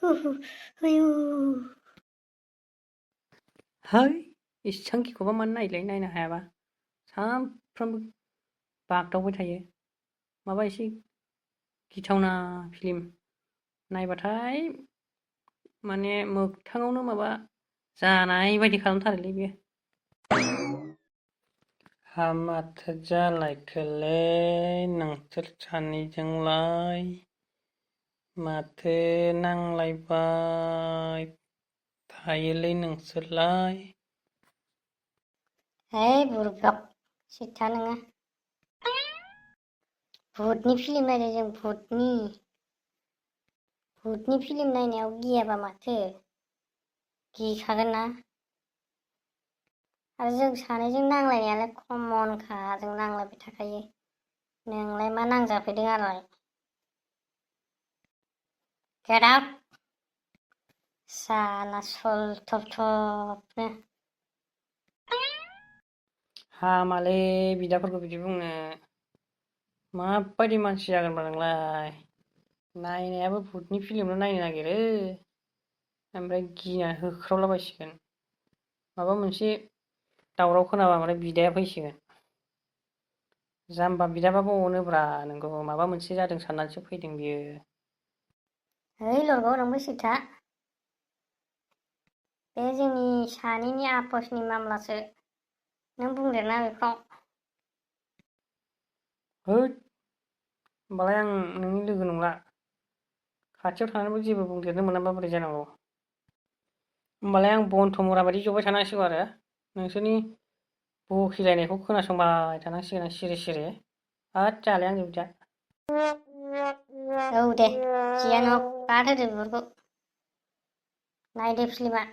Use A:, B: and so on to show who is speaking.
A: आयु
B: है इसेबां गिखौबा मानो नायलाय नायनो हायाबा सानफ्रामबो बागदावबाय थायो माबा एसे गिथावना फिल्म नायबाथाय माने मोगथाङावनो माबा जानाय बायदि खालामथारोलै बेयो हामाथो जालायखोलै नोंसोर सानैजोंलाय माथो नांलायबाय थायोलै नोंसोरलाय
A: है बुरगाब सिथा नोङो भुतनि फिल्म नायदों जों भुतनि फिल्म नायनायाव गियाबा माथो गिखागोन ना आरो जों सानैजों नांलायनायालाय कमनखा जों नांलायबाय थाखायो नोंलाय मा नांजाफैदों आरोलाय गेट आउट साला सलथब-थबनो
B: हामालै बिदाफोरखौ बिदि बुंनो माबायदि मानसि जागोनबा नोंलाय नायनायाबो भुतनि फिल्मल' नायनो नागिरो ओमफ्राय गिना होख्रावलाबायसिगोन माबा मोनसे दावराव खोनाबा ओमफ्राय बिदाया फैसिगोन जाम्बा बिदाबाबो अनोब्रा नोंखौ माबा मोनसे जादों साननानैसो फैदों बियो
A: है लरग' नोंबो सिथा बे जोंनि सानैनि आपसनि मामलासो नों बुंदेरना बेफ्राव
B: होद होमबालाय आं नोंनि लोगो नंला खाथियाव थानानैबो जेबो बुंदेरनो मोनाबा बोरै जानांगौ होमबालाय आं बनथ मुरा बायदि जबाय थानांसिगौ आरो नोंसोरनि बकिलायनायखौ खोनासंबाय थानांसिगोन आं सिरि सिरि होद जालाय आंजों बिदिया
A: औ दे जियानो हक बाद होदो बेफोरखौ नायदो फिल्मा